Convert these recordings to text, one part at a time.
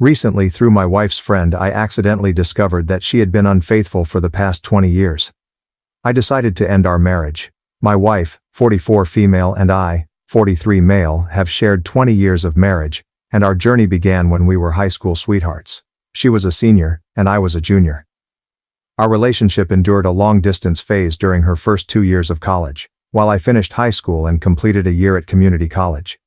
Recently, through my wife's friend, I accidentally discovered that she had been unfaithful for the past 20 years. I decided to end our marriage. My wife, 44 female, and I, 43 male, have shared 20 years of marriage, and our journey began when we were high school sweethearts. She was a senior, and I was a junior. Our relationship endured a long-distance phase during her first 2 years of college, while I finished high school and completed a year at community college.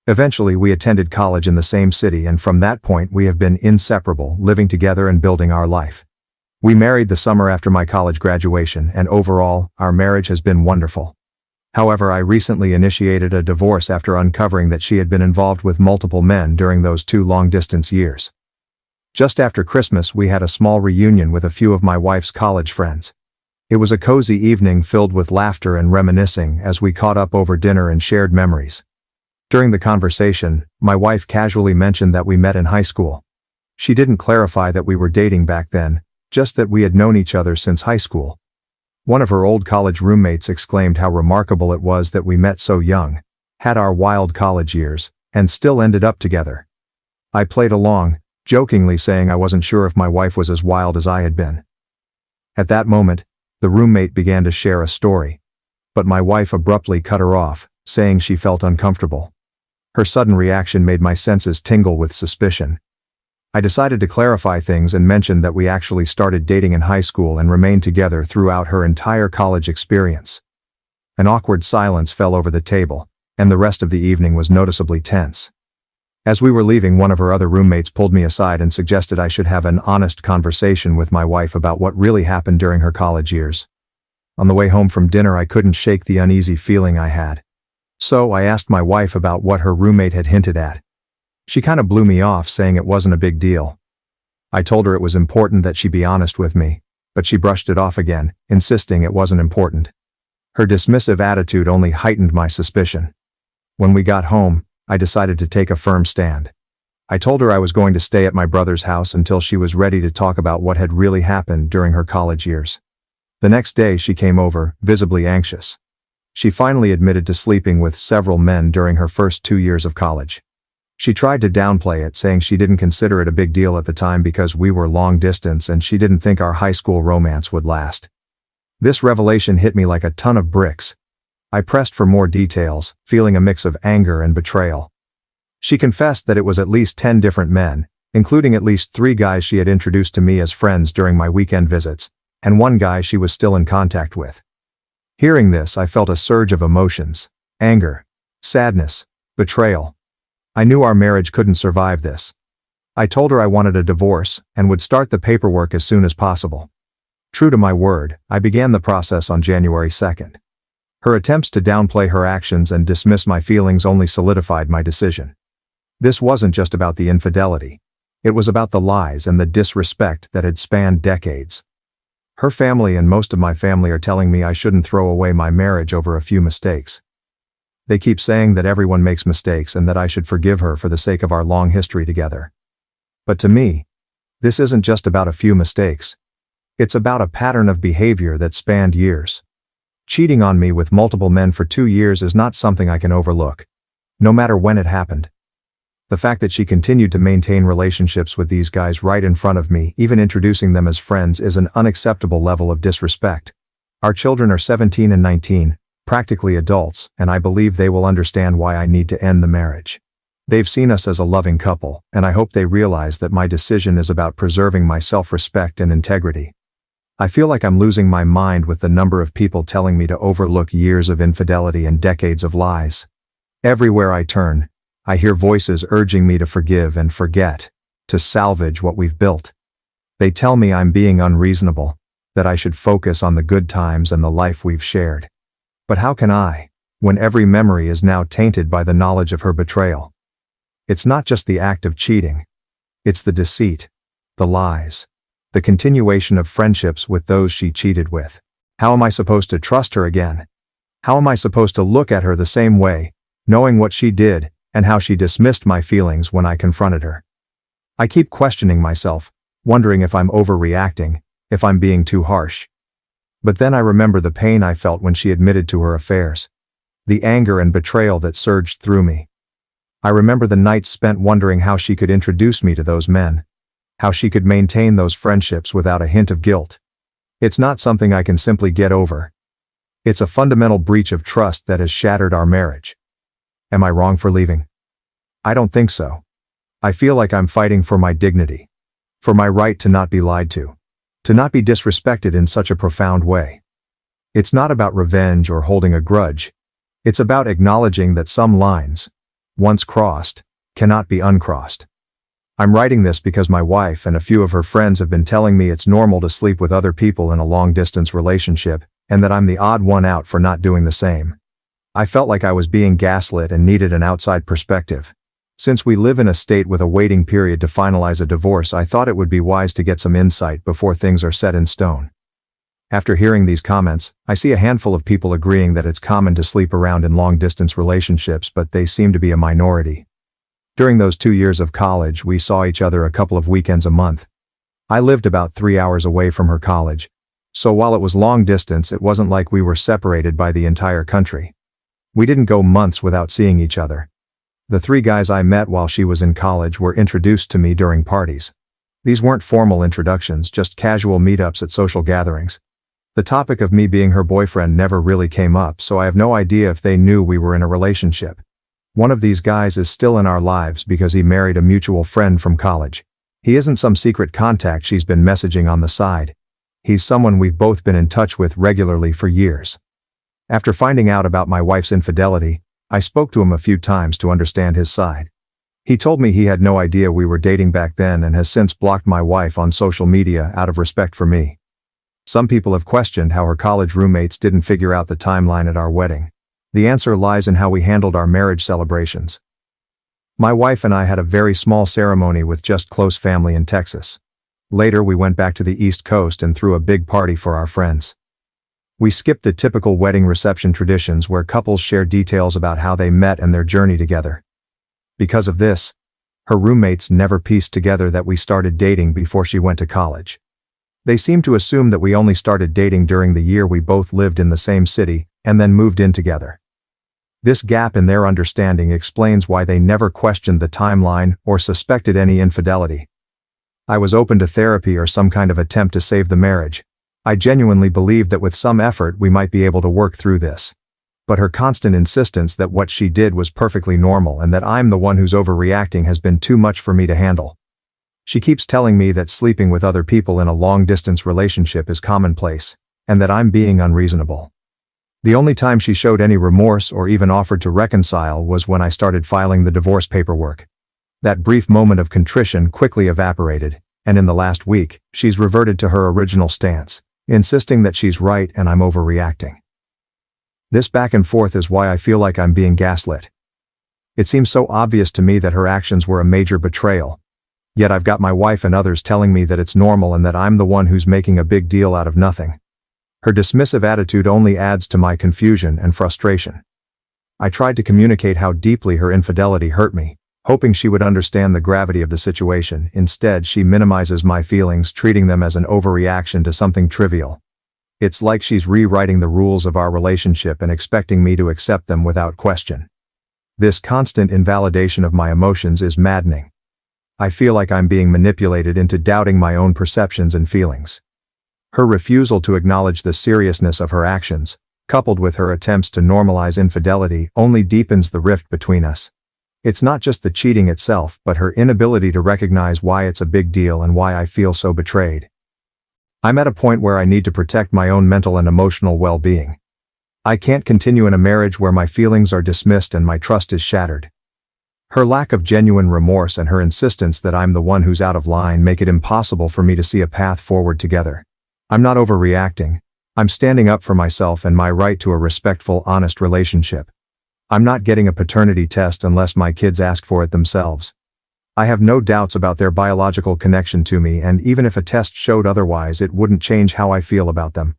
Eventually, we attended college in the same city, and from that point we have been inseparable, living together and building our life. We married the summer after my college graduation, and overall, our marriage has been wonderful. However, I recently initiated a divorce after uncovering that she had been involved with multiple men during those 2 long-distance years. Just after Christmas, we had a small reunion with a few of my wife's college friends. It was a cozy evening filled with laughter and reminiscing as we caught up over dinner and shared memories. During the conversation, my wife casually mentioned that we met in high school. She didn't clarify that we were dating back then, just that we had known each other since high school. One of her old college roommates exclaimed how remarkable it was that we met so young, had our wild college years, and still ended up together. I played along, jokingly saying I wasn't sure if my wife was as wild as I had been. At that moment, the roommate began to share a story, but my wife abruptly cut her off, saying she felt uncomfortable. Her sudden reaction made my senses tingle with suspicion. I decided to clarify things and mentioned that we actually started dating in high school and remained together throughout her entire college experience. An awkward silence fell over the table, and the rest of the evening was noticeably tense. As we were leaving, one of her other roommates pulled me aside and suggested I should have an honest conversation with my wife about what really happened during her college years. On the way home from dinner, I couldn't shake the uneasy feeling I had. So I asked my wife about what her roommate had hinted at. She kind of blew me off, saying it wasn't a big deal. I told her it was important that she be honest with me, but she brushed it off again, insisting it wasn't important. Her dismissive attitude only heightened my suspicion. When we got home, I decided to take a firm stand. I told her I was going to stay at my brother's house until she was ready to talk about what had really happened during her college years. The next day she came over, visibly anxious. She finally admitted to sleeping with several men during her first 2 years of college. She tried to downplay it, saying she didn't consider it a big deal at the time because we were long distance and she didn't think our high school romance would last. This revelation hit me like a ton of bricks. I pressed for more details, feeling a mix of anger and betrayal. She confessed that it was at least 10 different men, including at least 3 guys she had introduced to me as friends during my weekend visits, and 1 guy she was still in contact with. Hearing this, I felt a surge of emotions: anger, sadness, betrayal. I knew our marriage couldn't survive this. I told her I wanted a divorce and would start the paperwork as soon as possible. True to my word, I began the process on January 2nd. Her attempts to downplay her actions and dismiss my feelings only solidified my decision. This wasn't just about the infidelity. It was about the lies and the disrespect that had spanned decades. Her family and most of my family are telling me I shouldn't throw away my marriage over a few mistakes. They keep saying that everyone makes mistakes and that I should forgive her for the sake of our long history together. But to me, this isn't just about a few mistakes. It's about a pattern of behavior that spanned years. Cheating on me with multiple men for 2 years is not something I can overlook, no matter when it happened. The fact that she continued to maintain relationships with these guys right in front of me, even introducing them as friends, is an unacceptable level of disrespect. Our children are 17 and 19, practically adults, and I believe they will understand why I need to end the marriage. They've seen us as a loving couple, and I hope they realize that my decision is about preserving my self-respect and integrity. I feel like I'm losing my mind with the number of people telling me to overlook years of infidelity and decades of lies. Everywhere I turn, I hear voices urging me to forgive and forget, to salvage what we've built. They tell me I'm being unreasonable, that I should focus on the good times and the life we've shared. But how can I, when every memory is now tainted by the knowledge of her betrayal? It's not just the act of cheating. It's the deceit, the lies, the continuation of friendships with those she cheated with. How am I supposed to trust her again? How am I supposed to look at her the same way, knowing what she did, and how she dismissed my feelings when I confronted her? I keep questioning myself, wondering if I'm overreacting, if I'm being too harsh. But then I remember the pain I felt when she admitted to her affairs. The anger and betrayal that surged through me. I remember the nights spent wondering how she could introduce me to those men. How she could maintain those friendships without a hint of guilt. It's not something I can simply get over. It's a fundamental breach of trust that has shattered our marriage. Am I wrong for leaving? I don't think so. I feel like I'm fighting for my dignity. For my right to not be lied to. To not be disrespected in such a profound way. It's not about revenge or holding a grudge. It's about acknowledging that some lines, once crossed, cannot be uncrossed. I'm writing this because my wife and a few of her friends have been telling me it's normal to sleep with other people in a long-distance relationship, and that I'm the odd one out for not doing the same. I felt like I was being gaslit and needed an outside perspective. Since we live in a state with a waiting period to finalize a divorce, I thought it would be wise to get some insight before things are set in stone. After hearing these comments, I see a handful of people agreeing that it's common to sleep around in long-distance relationships, but they seem to be a minority. During those 2 years of college, we saw each other a couple of weekends a month. I lived about 3 hours away from her college, so while it was long distance, it wasn't like we were separated by the entire country. We didn't go months without seeing each other. The 3 guys I met while she was in college were introduced to me during parties. These weren't formal introductions, just casual meetups at social gatherings. The topic of me being her boyfriend never really came up, so I have no idea if they knew we were in a relationship. One of these guys is still in our lives because he married a mutual friend from college. He isn't some secret contact she's been messaging on the side. He's someone we've both been in touch with regularly for years. After finding out about my wife's infidelity, I spoke to him a few times to understand his side. He told me he had no idea we were dating back then and has since blocked my wife on social media out of respect for me. Some people have questioned how her college roommates didn't figure out the timeline at our wedding. The answer lies in how we handled our marriage celebrations. My wife and I had a very small ceremony with just close family in Texas. Later we went back to the East Coast and threw a big party for our friends. We skipped the typical wedding reception traditions where couples share details about how they met and their journey together. Because of this, her roommates never pieced together that we started dating before she went to college. They seemed to assume that we only started dating during the year we both lived in the same city, and then moved in together. This gap in their understanding explains why they never questioned the timeline or suspected any infidelity. I was open to therapy or some kind of attempt to save the marriage. I genuinely believed that with some effort we might be able to work through this. But her constant insistence that what she did was perfectly normal and that I'm the one who's overreacting has been too much for me to handle. She keeps telling me that sleeping with other people in a long-distance relationship is commonplace, and that I'm being unreasonable. The only time she showed any remorse or even offered to reconcile was when I started filing the divorce paperwork. That brief moment of contrition quickly evaporated, and in the last week, she's reverted to her original stance, insisting that she's right and I'm overreacting. This back and forth is why I feel like I'm being gaslit. It seems so obvious to me that her actions were a major betrayal. Yet I've got my wife and others telling me that it's normal and that I'm the one who's making a big deal out of nothing. Her dismissive attitude only adds to my confusion and frustration. I tried to communicate how deeply her infidelity hurt me, hoping she would understand the gravity of the situation. Instead, she minimizes my feelings, treating them as an overreaction to something trivial. It's like she's rewriting the rules of our relationship and expecting me to accept them without question. This constant invalidation of my emotions is maddening. I feel like I'm being manipulated into doubting my own perceptions and feelings. Her refusal to acknowledge the seriousness of her actions, coupled with her attempts to normalize infidelity, only deepens the rift between us. It's not just the cheating itself, but her inability to recognize why it's a big deal and why I feel so betrayed. I'm at a point where I need to protect my own mental and emotional well-being. I can't continue in a marriage where my feelings are dismissed and my trust is shattered. Her lack of genuine remorse and her insistence that I'm the one who's out of line make it impossible for me to see a path forward together. I'm not overreacting. I'm standing up for myself and my right to a respectful, honest relationship. I'm not getting a paternity test unless my kids ask for it themselves. I have no doubts about their biological connection to me, and even if a test showed otherwise, it wouldn't change how I feel about them.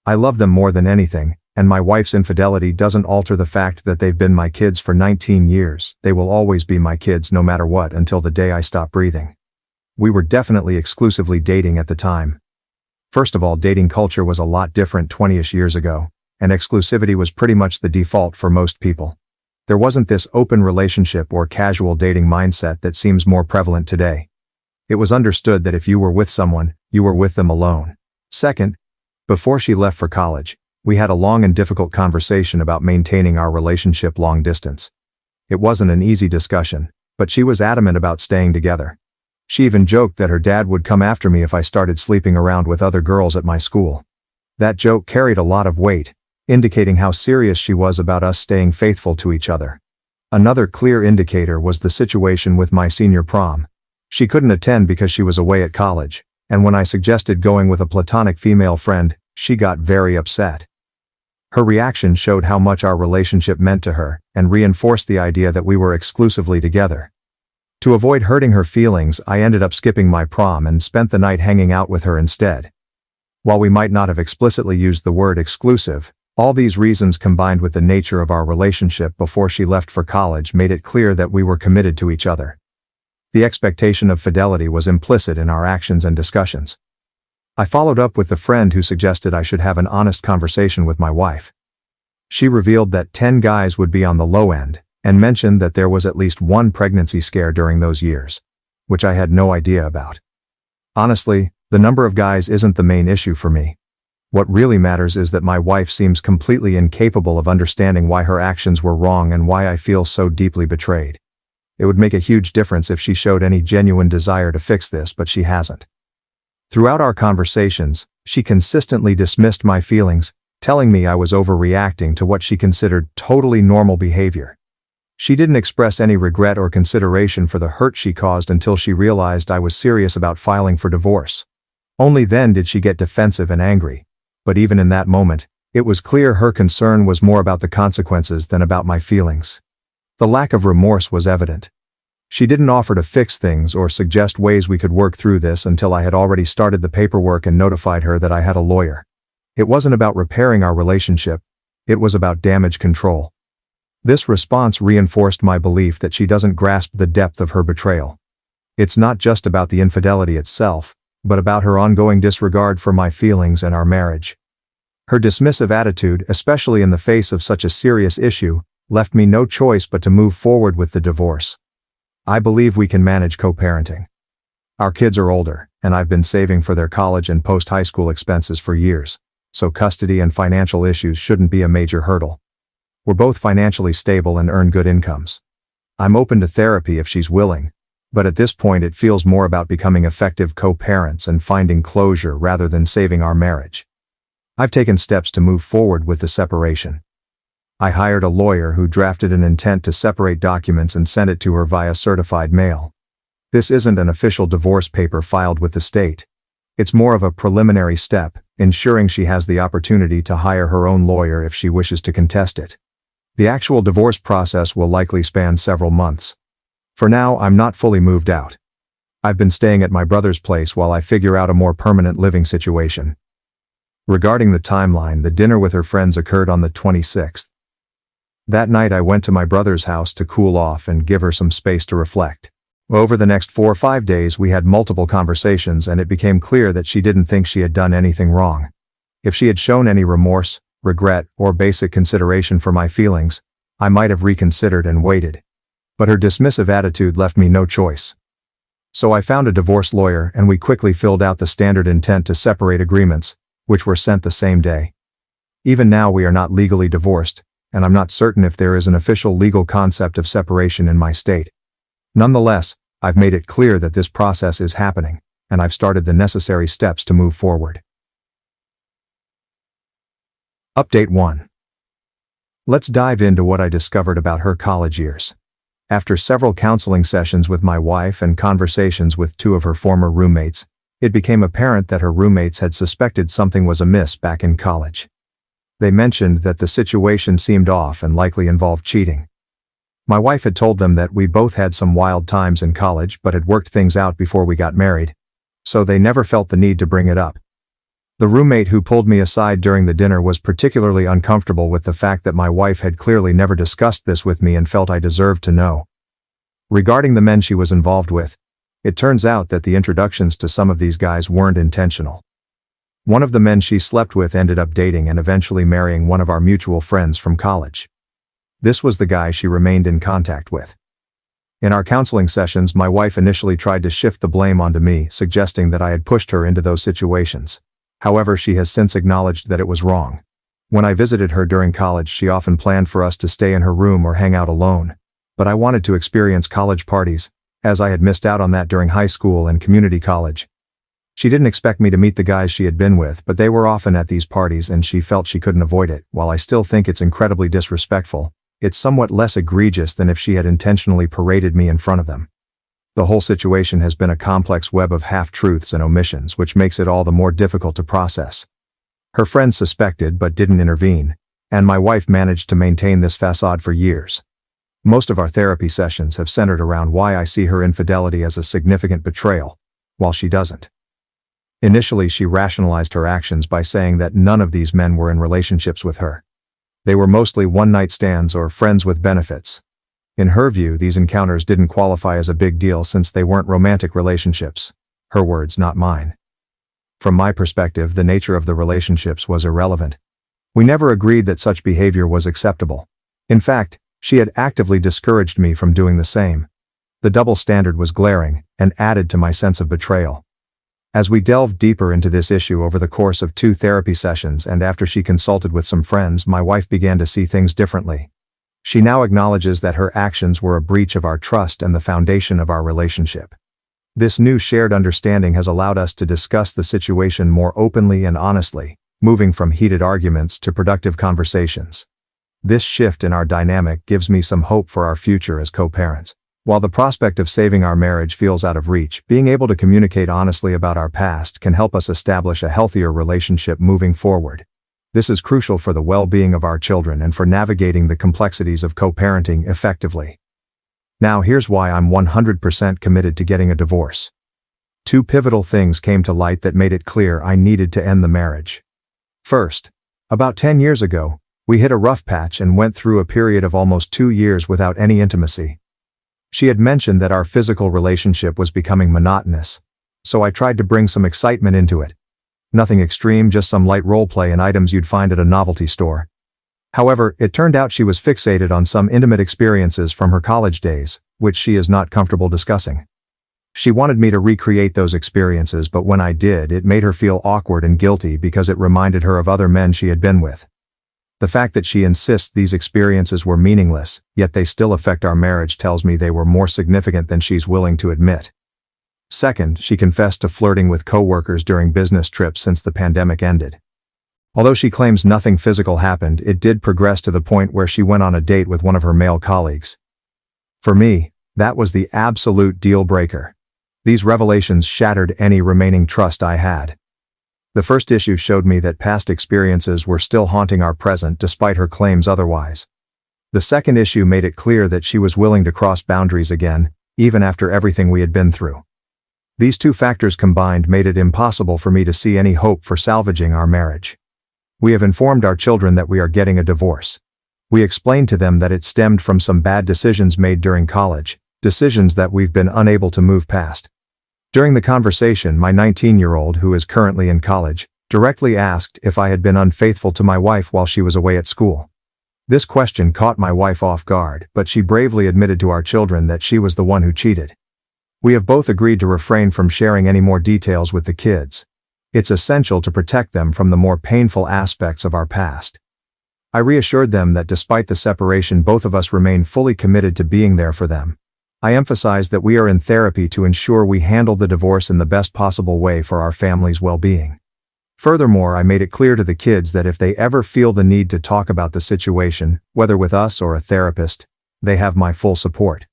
I love them more than anything, and my wife's infidelity doesn't alter the fact that they've been my kids for 19 years. They will always be my kids no matter what until the day I stop breathing. We were definitely exclusively dating at the time. First of all, dating culture was a lot different 20-ish years ago, and exclusivity was pretty much the default for most people. There wasn't this open relationship or casual dating mindset that seems more prevalent today. It was understood that if you were with someone, you were with them alone. Second, before she left for college, we had a long and difficult conversation about maintaining our relationship long distance. It wasn't an easy discussion, but she was adamant about staying together. She even joked that her dad would come after me if I started sleeping around with other girls at my school. That joke carried a lot of weight, indicating how serious she was about us staying faithful to each other. Another clear indicator was the situation with my senior prom. She couldn't attend because she was away at college, and when I suggested going with a platonic female friend, she got very upset. Her reaction showed how much our relationship meant to her, and reinforced the idea that we were exclusively together. To avoid hurting her feelings, I ended up skipping my prom and spent the night hanging out with her instead. While we might not have explicitly used the word exclusive, all these reasons combined with the nature of our relationship before she left for college made it clear that we were committed to each other. The expectation of fidelity was implicit in our actions and discussions. I followed up with the friend who suggested I should have an honest conversation with my wife. She revealed that 10 guys would be on the low end, and mentioned that there was at least one pregnancy scare during those years, which I had no idea about. Honestly, the number of guys isn't the main issue for me. What really matters is that my wife seems completely incapable of understanding why her actions were wrong and why I feel so deeply betrayed. It would make a huge difference if she showed any genuine desire to fix this, but she hasn't. Throughout our conversations, she consistently dismissed my feelings, telling me I was overreacting to what she considered totally normal behavior. She didn't express any regret or consideration for the hurt she caused until she realized I was serious about filing for divorce. Only then did she get defensive and angry. But even in that moment, it was clear her concern was more about the consequences than about my feelings. The lack of remorse was evident. She didn't offer to fix things or suggest ways we could work through this until I had already started the paperwork and notified her that I had a lawyer. It wasn't about repairing our relationship. It was about damage control. This response reinforced my belief that she doesn't grasp the depth of her betrayal. It's not just about the infidelity itself, but about her ongoing disregard for my feelings and our marriage. Her dismissive attitude, especially in the face of such a serious issue, left me no choice but to move forward with the divorce. I believe we can manage co-parenting. Our kids are older, and I've been saving for their college and post-high school expenses for years, so custody and financial issues shouldn't be a major hurdle. We're both financially stable and earn good incomes. I'm open to therapy if she's willing, but at this point it feels more about becoming effective co-parents and finding closure rather than saving our marriage. I've taken steps to move forward with the separation. I hired a lawyer who drafted an intent to separate documents and sent it to her via certified mail. This isn't an official divorce paper filed with the state. It's more of a preliminary step, ensuring she has the opportunity to hire her own lawyer if she wishes to contest it. The actual divorce process will likely span several months. For now, I'm not fully moved out. I've been staying at my brother's place while I figure out a more permanent living situation. Regarding the timeline, the dinner with her friends occurred on the 26th. That night I went to my brother's house to cool off and give her some space to reflect. Over the next 4 or 5 days we had multiple conversations and it became clear that she didn't think she had done anything wrong. If she had shown any remorse, regret, or basic consideration for my feelings, I might have reconsidered and waited. But her dismissive attitude left me no choice. So I found a divorce lawyer and we quickly filled out the standard intent to separate agreements, which were sent the same day. Even now we are not legally divorced, and I'm not certain if there is an official legal concept of separation in my state. Nonetheless, I've made it clear that this process is happening, and I've started the necessary steps to move forward. Update 1. Let's dive into what I discovered about her college years. After several counseling sessions with my wife and conversations with 2 of her former roommates, it became apparent that her roommates had suspected something was amiss back in college. They mentioned that the situation seemed off and likely involved cheating. My wife had told them that we both had some wild times in college but had worked things out before we got married, so they never felt the need to bring it up. The roommate who pulled me aside during the dinner was particularly uncomfortable with the fact that my wife had clearly never discussed this with me and felt I deserved to know. Regarding the men she was involved with, it turns out that the introductions to some of these guys weren't intentional. One of the men she slept with ended up dating and eventually marrying one of our mutual friends from college. This was the guy she remained in contact with. In our counseling sessions, my wife initially tried to shift the blame onto me, suggesting that I had pushed her into those situations. However, she has since acknowledged that it was wrong. When I visited her during college, she often planned for us to stay in her room or hang out alone. But I wanted to experience college parties, as I had missed out on that during high school and community college. She didn't expect me to meet the guys she had been with, but they were often at these parties and she felt she couldn't avoid it. While I still think it's incredibly disrespectful, it's somewhat less egregious than if she had intentionally paraded me in front of them. The whole situation has been a complex web of half-truths and omissions, which makes it all the more difficult to process. Her friends suspected but didn't intervene, and my wife managed to maintain this facade for years. Most of our therapy sessions have centered around why I see her infidelity as a significant betrayal, while she doesn't. Initially, she rationalized her actions by saying that none of these men were in relationships with her. They were mostly one-night stands or friends with benefits. In her view, these encounters didn't qualify as a big deal since they weren't romantic relationships. Her words, not mine. From my perspective, the nature of the relationships was irrelevant. We never agreed that such behavior was acceptable. In fact, she had actively discouraged me from doing the same. The double standard was glaring, and added to my sense of betrayal. As we delved deeper into this issue over the course of 2 therapy sessions and after she consulted with some friends, my wife began to see things differently. She now acknowledges that her actions were a breach of our trust and the foundation of our relationship. This new shared understanding has allowed us to discuss the situation more openly and honestly, moving from heated arguments to productive conversations. This shift in our dynamic gives me some hope for our future as co-parents. While the prospect of saving our marriage feels out of reach, being able to communicate honestly about our past can help us establish a healthier relationship moving forward. This is crucial for the well-being of our children and for navigating the complexities of co-parenting effectively. Now here's why I'm 100% committed to getting a divorce. 2 pivotal things came to light that made it clear I needed to end the marriage. First, about 10 years ago, we hit a rough patch and went through a period of almost 2 years without any intimacy. She had mentioned that our physical relationship was becoming monotonous, so I tried to bring some excitement into it. Nothing extreme, just some light roleplay and items you'd find at a novelty store. However, it turned out she was fixated on some intimate experiences from her college days, which she is not comfortable discussing. She wanted me to recreate those experiences, but when I did, it made her feel awkward and guilty because it reminded her of other men she had been with. The fact that she insists these experiences were meaningless, yet they still affect our marriage, tells me they were more significant than she's willing to admit. Second, she confessed to flirting with coworkers during business trips since the pandemic ended. Although she claims nothing physical happened, it did progress to the point where she went on a date with one of her male colleagues. For me, that was the absolute deal breaker. These revelations shattered any remaining trust I had. The first issue showed me that past experiences were still haunting our present despite her claims otherwise. The second issue made it clear that she was willing to cross boundaries again, even after everything we had been through. These 2 factors combined made it impossible for me to see any hope for salvaging our marriage. We have informed our children that we are getting a divorce. We explained to them that it stemmed from some bad decisions made during college, decisions that we've been unable to move past. During the conversation, my 19-year-old, who is currently in college, directly asked if I had been unfaithful to my wife while she was away at school. This question caught my wife off guard, but she bravely admitted to our children that she was the one who cheated. We have both agreed to refrain from sharing any more details with the kids. It's essential to protect them from the more painful aspects of our past. I reassured them that despite the separation, both of us remain fully committed to being there for them. I emphasized that we are in therapy to ensure we handle the divorce in the best possible way for our family's well-being. Furthermore, I made it clear to the kids that if they ever feel the need to talk about the situation, whether with us or a therapist, they have my full support.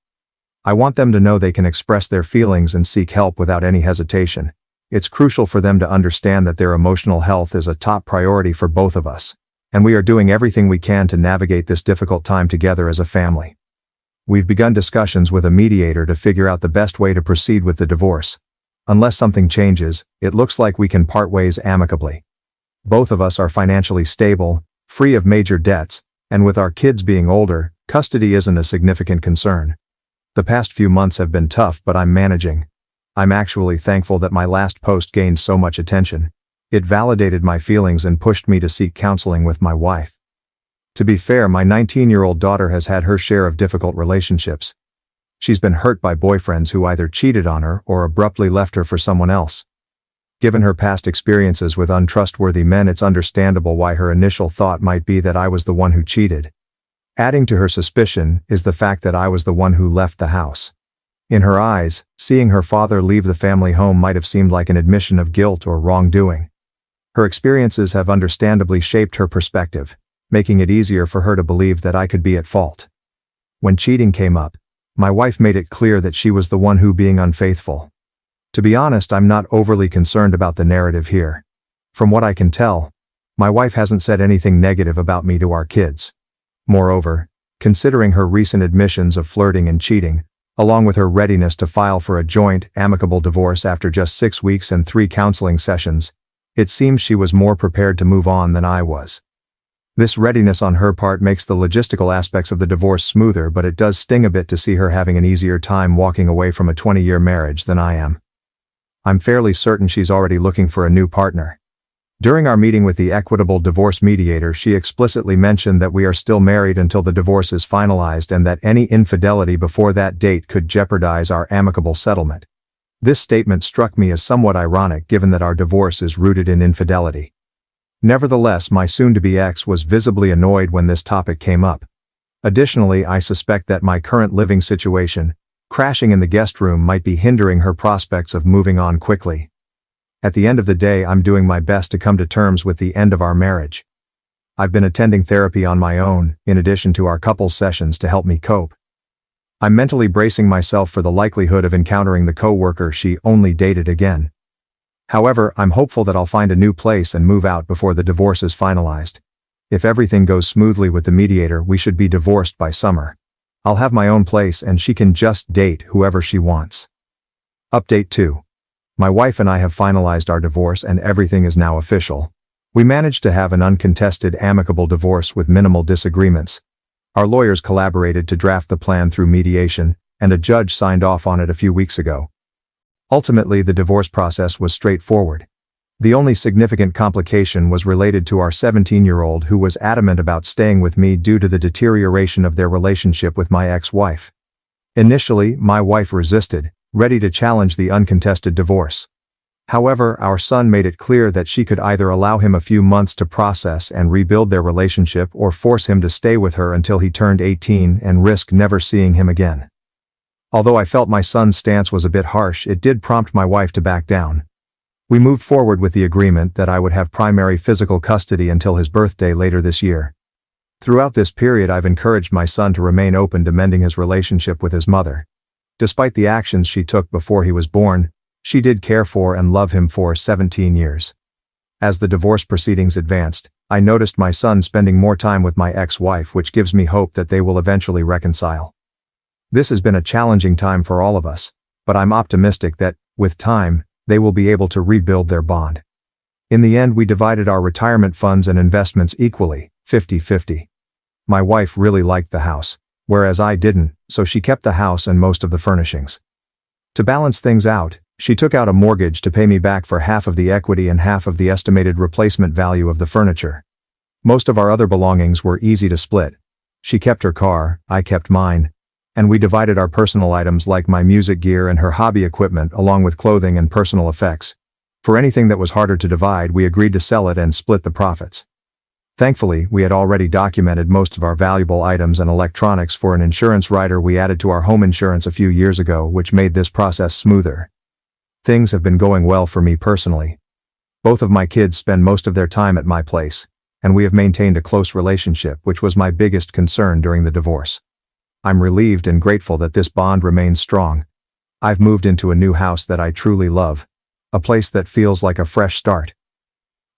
I want them to know they can express their feelings and seek help without any hesitation. It's crucial for them to understand that their emotional health is a top priority for both of us, and we are doing everything we can to navigate this difficult time together as a family. We've begun discussions with a mediator to figure out the best way to proceed with the divorce. Unless something changes, it looks like we can part ways amicably. Both of us are financially stable, free of major debts, and with our kids being older, custody isn't a significant concern. The past few months have been tough, but I'm managing. I'm actually thankful that my last post gained so much attention. It validated my feelings and pushed me to seek counseling with my wife. To be fair, my 19-year-old daughter has had her share of difficult relationships. She's been hurt by boyfriends who either cheated on her or abruptly left her for someone else. Given her past experiences with untrustworthy men, it's understandable why her initial thought might be that I was the one who cheated. Adding to her suspicion is the fact that I was the one who left the house. In her eyes, seeing her father leave the family home might have seemed like an admission of guilt or wrongdoing. Her experiences have understandably shaped her perspective, making it easier for her to believe that I could be at fault. When cheating came up, my wife made it clear that she was the one who being unfaithful. To be honest, I'm not overly concerned about the narrative here. From what I can tell, my wife hasn't said anything negative about me to our kids. Moreover, considering her recent admissions of flirting and cheating, along with her readiness to file for a joint, amicable divorce after just 6 weeks and 3 counseling sessions, it seems she was more prepared to move on than I was. This readiness on her part makes the logistical aspects of the divorce smoother, but it does sting a bit to see her having an easier time walking away from a 20-year marriage than I am. I'm fairly certain she's already looking for a new partner. During our meeting with the equitable divorce mediator, she explicitly mentioned that we are still married until the divorce is finalized and that any infidelity before that date could jeopardize our amicable settlement. This statement struck me as somewhat ironic given that our divorce is rooted in infidelity. Nevertheless, my soon-to-be ex was visibly annoyed when this topic came up. Additionally, I suspect that my current living situation, crashing in the guest room, might be hindering her prospects of moving on quickly. At the end of the day, I'm doing my best to come to terms with the end of our marriage. I've been attending therapy on my own, in addition to our couples sessions to help me cope. I'm mentally bracing myself for the likelihood of encountering the co-worker she only dated again. However, I'm hopeful that I'll find a new place and move out before the divorce is finalized. If everything goes smoothly with the mediator, we should be divorced by summer. I'll have my own place and she can just date whoever she wants. Update 2. My wife and I have finalized our divorce and everything is now official. We managed to have an uncontested, amicable divorce with minimal disagreements. Our lawyers collaborated to draft the plan through mediation, and a judge signed off on it a few weeks ago. Ultimately, the divorce process was straightforward. The only significant complication was related to our 17-year-old who was adamant about staying with me due to the deterioration of their relationship with my ex-wife. Initially, my wife resisted, ready to challenge the uncontested divorce. However, our son made it clear that she could either allow him a few months to process and rebuild their relationship or force him to stay with her until he turned 18 and risk never seeing him again. Although I felt my son's stance was a bit harsh, it did prompt my wife to back down. We moved forward with the agreement that I would have primary physical custody until his birthday later this year. Throughout this period, I've encouraged my son to remain open to mending his relationship with his mother. Despite the actions she took before he was born, she did care for and love him for 17 years. As the divorce proceedings advanced, I noticed my son spending more time with my ex-wife, which gives me hope that they will eventually reconcile. This has been a challenging time for all of us, but I'm optimistic that, with time, they will be able to rebuild their bond. In the end, we divided our retirement funds and investments equally, 50-50. My wife really liked the house, whereas I didn't, so she kept the house and most of the furnishings. To balance things out, she took out a mortgage to pay me back for half of the equity and half of the estimated replacement value of the furniture. Most of our other belongings were easy to split. She kept her car, I kept mine, and we divided our personal items like my music gear and her hobby equipment along with clothing and personal effects. For anything that was harder to divide, we agreed to sell it and split the profits. Thankfully, we had already documented most of our valuable items and electronics for an insurance rider we added to our home insurance a few years ago, which made this process smoother. Things have been going well for me personally. Both of my kids spend most of their time at my place, and we have maintained a close relationship, which was my biggest concern during the divorce. I'm relieved and grateful that this bond remains strong. I've moved into a new house that I truly love, a place that feels like a fresh start.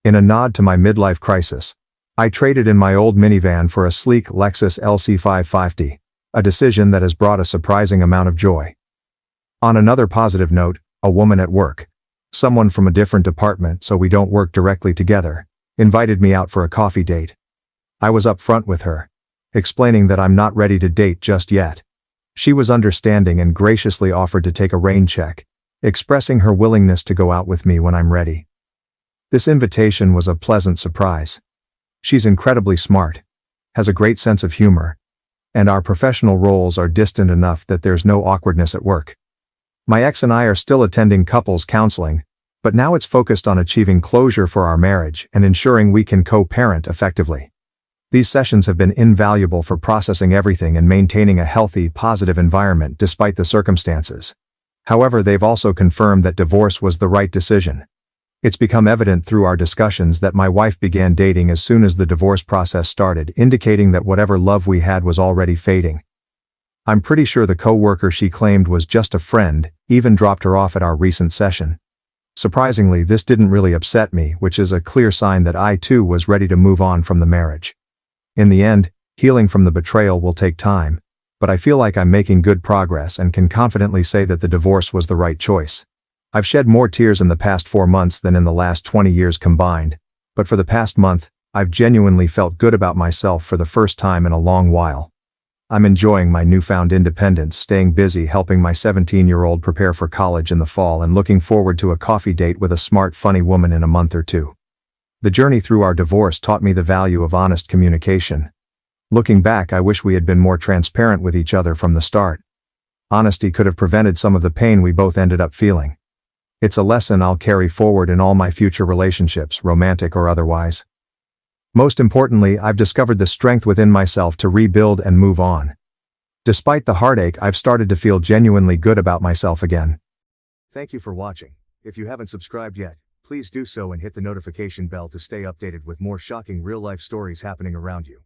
In a nod to my midlife crisis, I traded in my old minivan for a sleek Lexus LC550, a decision that has brought a surprising amount of joy. On another positive note, a woman at work, someone from a different department so we don't work directly together, invited me out for a coffee date. I was upfront with her, explaining that I'm not ready to date just yet. She was understanding and graciously offered to take a rain check, expressing her willingness to go out with me when I'm ready. This invitation was a pleasant surprise. She's incredibly smart. has a great sense of humor, and our professional roles are distant enough that there's no awkwardness at work. My ex and I are still attending couples counseling, but now it's focused on achieving closure for our marriage and ensuring we can co-parent effectively. These sessions have been invaluable for processing everything and maintaining a healthy, positive environment despite the circumstances. However, they've also confirmed that divorce was the right decision. It's become evident through our discussions that my wife began dating as soon as the divorce process started, indicating that whatever love we had was already fading. I'm pretty sure the co-worker she claimed was just a friend even dropped her off at our recent session. Surprisingly, this didn't really upset me, which is a clear sign that I too was ready to move on from the marriage. In the end, healing from the betrayal will take time, but I feel like I'm making good progress and can confidently say that the divorce was the right choice. I've shed more tears in the past 4 months than in the last 20 years combined, but for the past month, I've genuinely felt good about myself for the first time in a long while. I'm enjoying my newfound independence, staying busy helping my 17-year-old prepare for college in the fall and looking forward to a coffee date with a smart, funny woman in a month or two. The journey through our divorce taught me the value of honest communication. Looking back, I wish we had been more transparent with each other from the start. Honesty could have prevented some of the pain we both ended up feeling. It's a lesson I'll carry forward in all my future relationships, romantic or otherwise. Most importantly, I've discovered the strength within myself to rebuild and move on. Despite the heartache, I've started to feel genuinely good about myself again. Thank you for watching. If you haven't subscribed yet, please do so and hit the notification bell to stay updated with more shocking real-life stories happening around you.